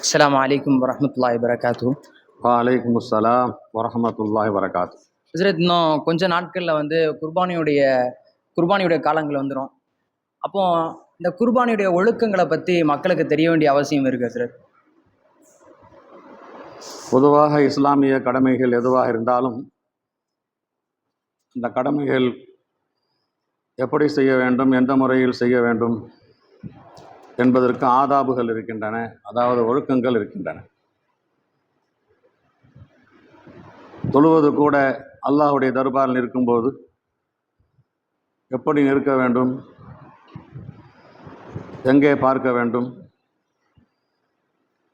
அஸ்ஸலாமு அலைக்கும் வரஹ்மத்துல்லாஹி வபரகாத்துஹு. வலைக்கும் அஸ்ஸலாம் வரஹ்மத்துல்லாஹி வரகாத்து. ஹஸ்ரத், இன்னும் கொஞ்ச நாட்களில் குர்பானியுடைய காலங்கள் வந்துடும். அப்போ இந்த குர்பானியுடைய ஒழுக்கங்களை பற்றி மக்களுக்கு தெரிய வேண்டிய அவசியம் இருக்கு ஹஸ்ரத். பொதுவாக இஸ்லாமிய கடமைகள் எதுவாக இருந்தாலும் இந்த கடமைகள் எப்படி செய்ய வேண்டும், எந்த முறையில் செய்ய வேண்டும் என்பதற்கு ஆதாபுகள் இருக்கின்றன, அதாவது ஒழுக்கங்கள் இருக்கின்றன. தொழுவது கூட அல்லாஹ்வுடைய தர்பாரில் நிற்கும்போது எப்படி நிற்க வேண்டும், எங்கே பார்க்க வேண்டும்,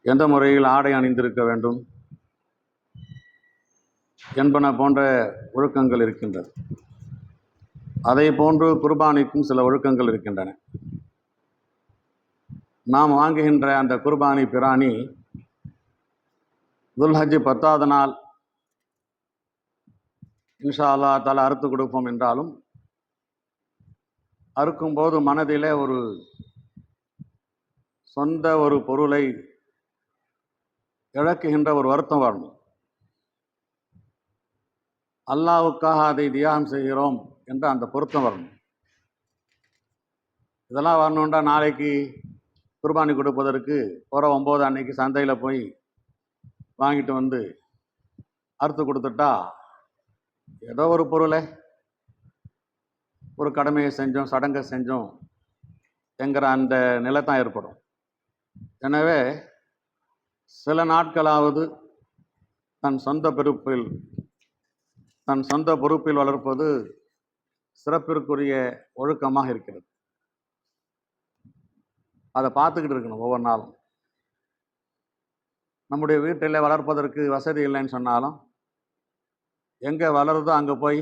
எந்த முறையில் ஆடை அணிந்திருக்க வேண்டும் என்பன போன்ற ஒழுக்கங்கள் இருக்கின்றது. அதை போன்று குர்பானிக்கும் சில ஒழுக்கங்கள் இருக்கின்றன. நாம் வாங்குகின்ற அந்த குர்பானி பிராணி துல்ஹஜ் 10வது நாள் இன்ஷா அல்லாஹ் தஆலா அறுத்து கொடுப்போம் என்றாலும், அறுக்கும்போது மனதிலே ஒரு சொந்த ஒரு பொருளை இழக்குகின்ற ஒரு வருத்தம் வரணும். அல்லாஹ்வுக்காக அதை தியாகம் செய்கிறோம் என்ற அந்த பொருத்தம் வரணும். இதெல்லாம் வரணுன்றா நாளைக்கு குர்பானி கொடுப்பதற்கு போகிற 9 அன்னைக்கு சந்தையில் போய் வாங்கிட்டு வந்து அறுத்து கொடுத்துட்டா ஏதோ ஒரு பொருளை, ஒரு கடமையை செஞ்சோம், சடங்கை செஞ்சோம் என்கிற அந்த நிலை தான் ஏற்படும். எனவே சில நாட்களாவது தன் சொந்த பொறுப்பில் வளர்ப்பது சிறப்பிற்குரிய ஒழுக்கமாக இருக்கிறது. அதை பார்த்துக்கிட்டு இருக்கணும் ஒவ்வொரு நாளும். நம்முடைய வீட்டில் வளர்ப்பதற்கு வசதி இல்லைன்னு சொன்னாலும் எங்கே வளருதோ அங்கே போய்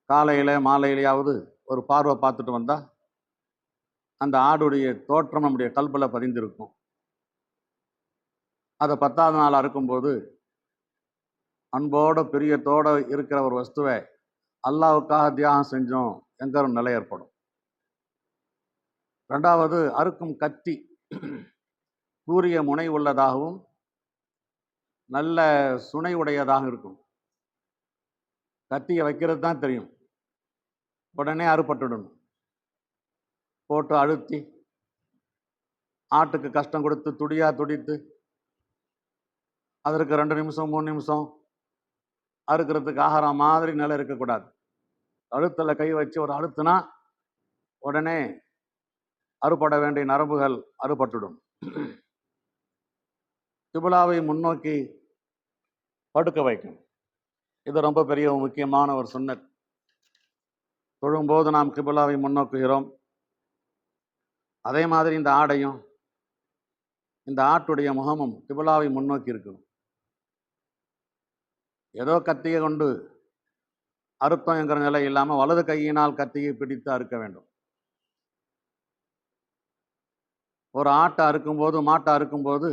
காலையில் மாலையிலையாவது ஒரு பார்வை பார்த்துட்டு வந்தால் அந்த ஆடுடைய தோற்றம் நம்முடைய கல்பில் பதிந்திருக்கும். அதை 10வது நாள் அறுக்கும்போது அன்போட பிரியத்தோடு இருக்கிற ஒரு வஸ்துவை அல்லாஹ்வுக்காக தியாகம் செஞ்சோம் என்கிற ஒரு நிலை ஏற்படும். 2வது, அறுக்கும் கத்தி கூரிய முனை உள்ளதாகவும் நல்ல சுனை உடையதாக இருக்கும். கத்தியை வைக்கிறது தான் தெரியும், உடனே அறுபட்டுடணும். போட்டு அழுத்தி ஆட்டுக்கு கஷ்டம் கொடுத்து துடித்து அதற்கு 2 நிமிஷம் 3 நிமிஷம் அறுக்கிறதுக்கு ஆகிற மாதிரி நிலை இருக்கக்கூடாது. அழுத்தில் கை வச்சு ஒரு அழுத்துனா உடனே அறுபட வேண்டிய நரம்புகள் அறுபட்டுடும். கிபிலாவை முன்னோக்கி படுக்க வைக்கும். இது ரொம்ப பெரிய முக்கியமான ஒரு சுன்னத். தொழும்போது நாம் கிபிலாவை முன்னோக்குகிறோம். அதே மாதிரி இந்த ஆடையும் இந்த ஆட்டுடைய முகமும் கிபிலாவை முன்னோக்கி இருக்கணும். ஏதோ கத்தியை கொண்டு அறுத்தம் என்கிற நிலை இல்லாமல் வலது கையினால் கத்தியை பிடித்து அறுக்க வேண்டும். ஒரு ஆட்டை அறுக்கும்போது, மாட்டை அறுக்கும்போது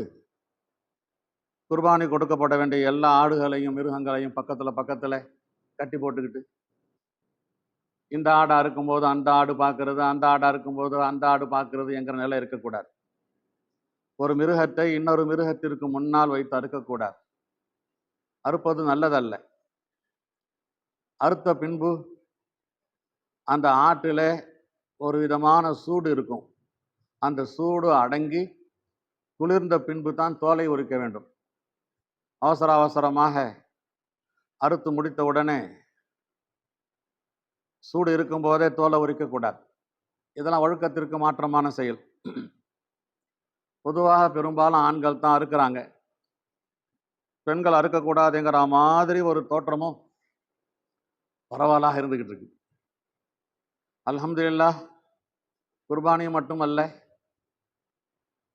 குர்பானி கொடுக்கப்பட வேண்டிய எல்லா ஆடுகளையும் மிருகங்களையும் பக்கத்தில் கட்டி போட்டுக்கிட்டு இந்த ஆடை அறுக்கும்போது அந்த ஆடு பார்க்கறது, அந்த ஆடை அறுக்கும்போது அந்த ஆடு பார்க்கறது என்கிற நிலை இருக்கக்கூடாது. ஒரு மிருகத்தை இன்னொரு மிருகத்திற்கு முன்னால் வைத்து அறுக்கக்கூடாது. அறுப்பது நல்லதல்ல. அறுத்த பின்பு அந்த ஆட்டில் ஒரு விதமான சூடு இருக்கும். அந்த சூடு அடங்கி குளிர்ந்த பின்பு தான் தோலை உரிக்க வேண்டும். அவசரமாக அறுத்து முடித்த உடனே சூடு இருக்கும்போதே தோலை உரிக்கக்கூடாது. இதெல்லாம் ஒழுக்கத்திற்கு மாற்றமான செயல். பொதுவாக பெரும்பாலும் ஆண்கள் தான் அறுக்கிறாங்க. பெண்கள் அறுக்கக்கூடாதுங்கிற மாதிரி ஒரு தோற்றமும் பரவலாக இருந்துக்கிட்டு இருக்கு. அல்ஹம்துலில்லாஹ், குர்பானி மட்டுமல்ல,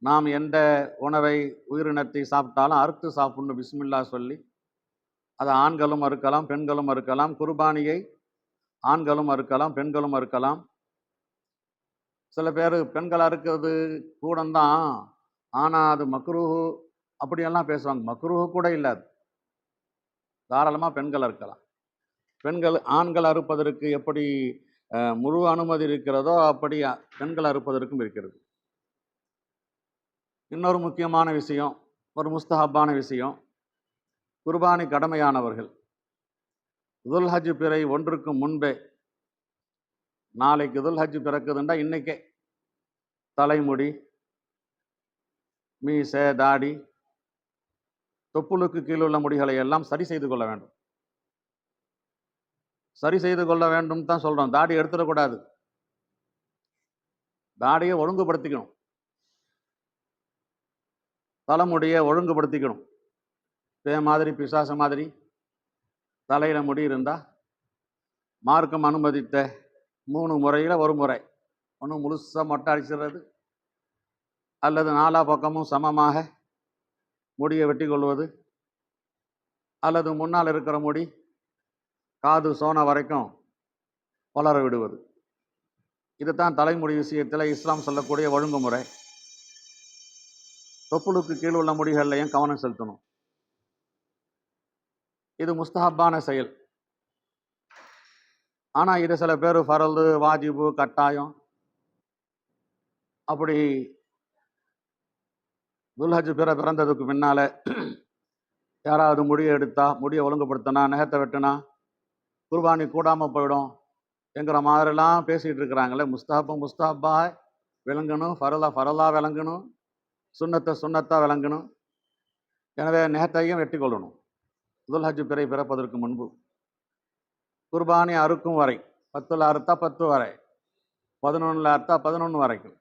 நாம் எந்த உணவை உயிரினத்தை சாப்பிட்டாலும் அறுத்து சாப்பிடணும் பிஸ்மில்லா சொல்லி. அதை ஆண்களும் அறுக்கலாம், பெண்களும் அறுக்கலாம். குர்பானியை ஆண்களும் அறுக்கலாம், பெண்களும் அறுக்கலாம். சில பேர் பெண்கள் அறுக்கிறது கூட தான், ஆனால் அது மக்ரூஹு அப்படியெல்லாம் பேசுவாங்க. மக்ரூஹு கூட இல்லாது, தாராளமாக பெண்கள் அறுக்கலாம். ஆண்கள் அறுப்பதற்கு எப்படி முழு அனுமதி இருக்கிறதோ அப்படி பெண்கள் அறுப்பதற்கும் இருக்கிறது. இன்னொரு முக்கியமான விஷயம், ஒரு முஸ்தஹப்பான விஷயம், குர்பானி கடமையானவர்கள் துல்ஹஜ் பிறை ஒன்றுக்கு முன்பே, நாளைக்கு துல்ஹஜ் பிறக்குதுண்டா இன்னைக்கே தலைமுடி, மீசை, தாடி, தொப்புளுக்கு கீழுள்ள முடிகளை எல்லாம் சரி செய்து கொள்ள வேண்டும். சரி செய்து கொள்ள வேண்டும் தான் சொல்றோம். தாடி எடுத்துடக்கூடாது. தாடியை ஒழுங்குபடுத்திக்கணும். தலைமுடியை ஒழுங்குபடுத்திக்கணும். மாதிரி பிசாச மாதிரி தலையில முடி இருந்தா மார்க்கம் அனுமதித்த 3 முறையில் ஒரு முறை, ஒன்று முழுசாக மொட்டை அடிச்சிடுறது, அல்லது 4 பக்கமும் சமமாக முடியை வெட்டி கொள்வது, அல்லது முன்னால் இருக்கிற முடி காது சோன வரைக்கும் வளர விடுவது. இதுதான் தலைமுடி விஷயத்தில் இஸ்லாம் சொல்லக்கூடிய ஒழுங்குமுறை. தொப்புளுக்கு கீழ் உள்ள முடிகள்லையும் கவனம் செலுத்தணும். இது முஸ்தஹப்பான செயல். ஆனால் இது சில பேர் ஃபரது, வாஜிபு, கட்டாயம், அப்படி துல்ஹஜ் பிறந்ததுக்கு பின்னால யாராவது முடியை எடுத்தா, முடியை ஒழுங்குபடுத்தினா, நகத்தை வெட்டினா குர்பானி கூடாமல் போயிடும் என்கிற மாதிரிலாம் பேசிகிட்டு இருக்கிறாங்களே. முஸ்தஹப்பா விளங்கணும், ஃபரலா விளங்கணும், சுன்னத்தா விளங்கணும். எனவே நெகத்தையும் வெட்டி கொள்ளணும். துல்ஹஜ் பிறை பிறப்பதற்கு முன்பு குர்பானி அறுக்கும் வரை, 10ல் அறுத்தா 10 வரை, 11ல் அறுத்தா 11 வரைக்கும்,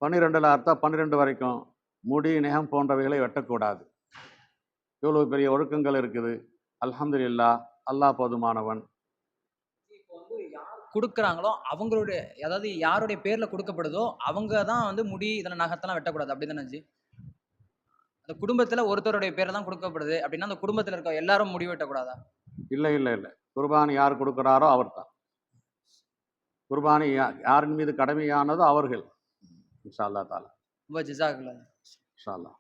12ல் அறுத்தா 12 வரைக்கும் முடி, நெகம் போன்றவைகளை வெட்டக்கூடாது. இவ்வளவு பெரிய ஒழுக்கங்கள் இருக்குது. அல்ஹம்துலில்லாஹ், அல்லாஹ் போதுமானவன். கொடுக்குறாங்களோ அவங்களுடைய, அதாவது யாருடைய பேர்ல கொடுக்கப்படுதோ அவங்க தான் வந்து முடி இதெல்லாம் நகத்தெல்லாம் வெட்டக்கூடாது, அப்படிதானே ஜி? அந்த குடும்பத்துல ஒருத்தருடைய பேர்ல தான் கொடுக்கப்படுது அப்படின்னா அந்த குடும்பத்துல இருக்க எல்லாரும் முடி வெட்டக்கூடாதா? இல்லை. குர்பானி யார் கொடுக்குறாரோ அவர் தான். குர்பானி யாரின் மீது கடமையானதோ அவர்கள். இன்ஷா அல்லாஹ் தாலா. ரொம்ப ஜிசாக்குல்லா. இன்ஷா அல்லாஹ்.